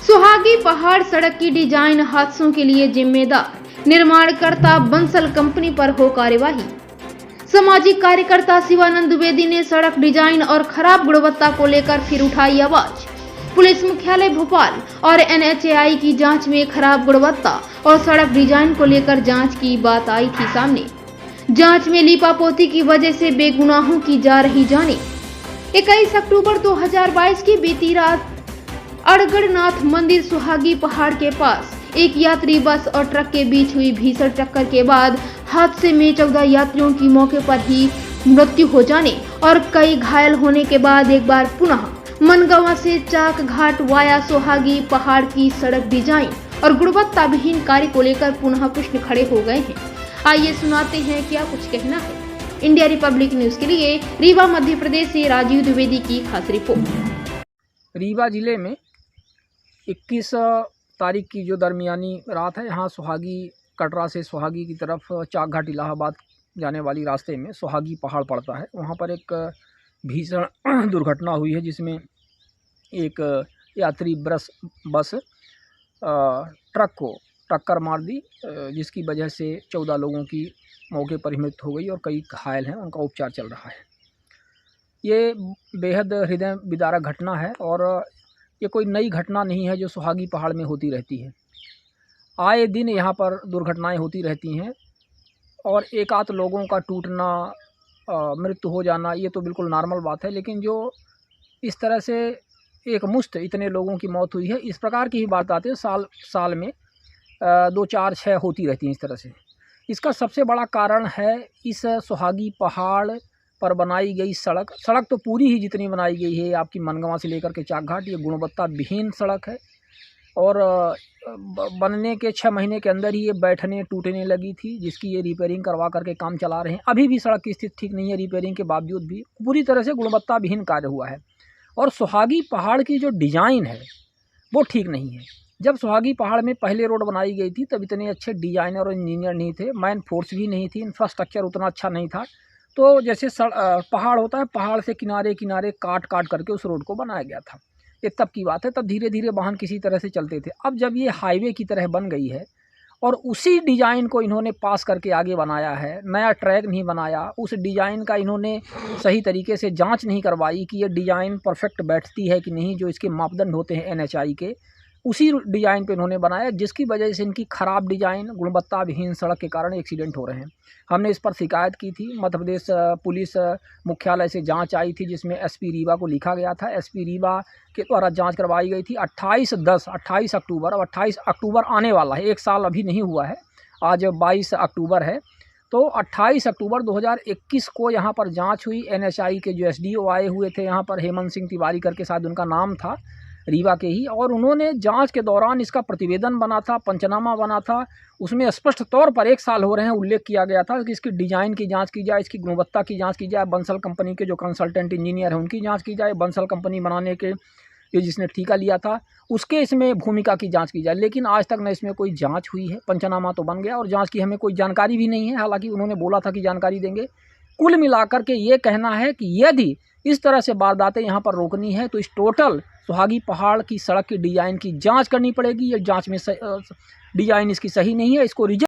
सुहागी पहाड़ सड़क की डिजाइन हादसों के लिए जिम्मेदार निर्माणकर्ता बंसल कंपनी पर हो कार्यवाही। सामाजिक कार्यकर्ता शिवानंद द्विवेदी ने सड़क डिजाइन और खराब गुणवत्ता को लेकर फिर उठाई आवाज। पुलिस मुख्यालय भोपाल और एनएचएआई की जांच में खराब गुणवत्ता और सड़क डिजाइन को लेकर जांच की बात आई थी सामने। जांच में लीपापोती की वजह से बेगुनाहों की जा रही जाने। 21 अक्टूबर 2022 की बीती रात अड़गड़नाथ मंदिर सुहागी पहाड़ के पास एक यात्री बस और ट्रक के बीच हुई भीषण टक्कर के बाद हादसे में 14 यात्रियों की मौके पर ही मृत्यु हो जाने और कई घायल होने के बाद एक बार पुनः मनगांव से चाक घाट वाया सुहागी पहाड़ की सड़क डिजाइन और गुणवत्ता विहीन कार्य को लेकर पुनः प्रश्न खड़े हो गए हैं। आइए सुनाते हैं क्या कुछ कहना है। इंडिया रिपब्लिक न्यूज के लिए रीवा मध्य प्रदेश से राजीव द्विवेदी की खास रिपोर्ट। रीवा जिले में 21 तारीख की जो दरमियानी रात है, यहाँ सुहागी कटरा से सुहागी की तरफ चाक घाट इलाहाबाद जाने वाली रास्ते में सुहागी पहाड़ पड़ता है। वहाँ पर एक भीषण दुर्घटना हुई है जिसमें एक यात्री बस ट्रक को टक्कर मार दी, जिसकी वजह से 14 लोगों की मौके पर ही मृत्यु हो गई और कई घायल हैं, उनका उपचार चल रहा है। ये बेहद हृदय विदारक घटना है और ये कोई नई घटना नहीं है जो सुहागी पहाड़ में होती रहती है। आए दिन यहाँ पर दुर्घटनाएं होती रहती हैं और एक आध लोगों का टूटना, मृत्यु हो जाना, ये तो बिल्कुल नॉर्मल बात है। लेकिन जो इस तरह से एक मुश्त इतने लोगों की मौत हुई है, इस प्रकार की ही बात आती है साल में 2, 4, 6 होती रहती हैं इस तरह से। इसका सबसे बड़ा कारण है इस सुहागी पहाड़ पर बनाई गई सड़क तो पूरी ही जितनी बनाई गई है आपकी मनगांव से लेकर के चाक घाट, ये गुणवत्ता विहीन सड़क है और बनने के 6 महीने के अंदर ही ये बैठने टूटने लगी थी, जिसकी ये रिपेयरिंग करवा करके काम चला रहे हैं। अभी भी सड़क की स्थिति ठीक नहीं है, रिपेयरिंग के बावजूद भी पूरी तरह से गुणवत्ता विहीन कार्य हुआ है। और सुहागी पहाड़ की जो डिज़ाइन है वो ठीक नहीं है। जब सुहागी पहाड़ में पहले रोड बनाई गई थी तब इतने अच्छे डिजाइनर और इंजीनियर नहीं थे, मैन फोर्स भी नहीं थी, इंफ्रास्ट्रक्चर उतना अच्छा नहीं था। तो जैसे पहाड़ होता है, पहाड़ से किनारे किनारे काट करके उस रोड को बनाया गया था। ये तब की बात है, तब धीरे धीरे वाहन किसी तरह से चलते थे। अब जब ये हाईवे की तरह बन गई है और उसी डिज़ाइन को इन्होंने पास करके आगे बनाया है, नया ट्रैक नहीं बनाया, उस डिज़ाइन का इन्होंने सही तरीके से जांच नहीं करवाई कि ये डिज़ाइन परफेक्ट बैठती है कि नहीं, जो इसके मापदंड होते हैं एनएचएआई के, उसी डिज़ाइन पे इन्होंने बनाया, जिसकी वजह से इनकी ख़राब डिज़ाइन, गुणवत्ता विहीन सड़क के कारण एक्सीडेंट हो रहे हैं। हमने इस पर शिकायत की थी। मध्य प्रदेश पुलिस मुख्यालय से जांच आई थी जिसमें एसपी रीवा को लिखा गया था। एसपी रीवा के द्वारा जांच करवाई गई थी 28 अक्टूबर। अब 28 अक्टूबर आने वाला है, 1 साल अभी नहीं हुआ है, आज 22 अक्टूबर है। तो 28 अक्टूबर 2021 को यहाँ पर जाँच हुई। एनएचएआई के जो एसडीओ आए हुए थे यहाँ पर, हेमंत सिंह तिवारी करके शायद उनका नाम था, रीवा के ही, और उन्होंने जांच के दौरान इसका प्रतिवेदन बना था, पंचनामा बना था। उसमें स्पष्ट तौर पर 1 साल हो रहे हैं उल्लेख किया गया था कि इसकी डिज़ाइन की जांच की जाए, इसकी गुणवत्ता की जांच की जाए, बंसल कंपनी के जो कंसल्टेंट इंजीनियर हैं उनकी जांच की जाए, बंसल कंपनी बनाने के ये जिसने ठेका लिया था उसके इसमें भूमिका की जांच की जाए। लेकिन आज तक न इसमें कोई जाँच हुई है। पंचनामा तो बन गया और जाँच की हमें कोई जानकारी भी नहीं है, हालाँकि उन्होंने बोला था कि जानकारी देंगे। कुल मिलाकर के ये कहना है कि यदि इस तरह से वारदातें यहाँ पर रोकनी है तो इस टोटल सुहागी पहाड़ की सड़क की डिज़ाइन की जांच करनी पड़ेगी। ये जांच में डिज़ाइन इसकी सही नहीं है, इसको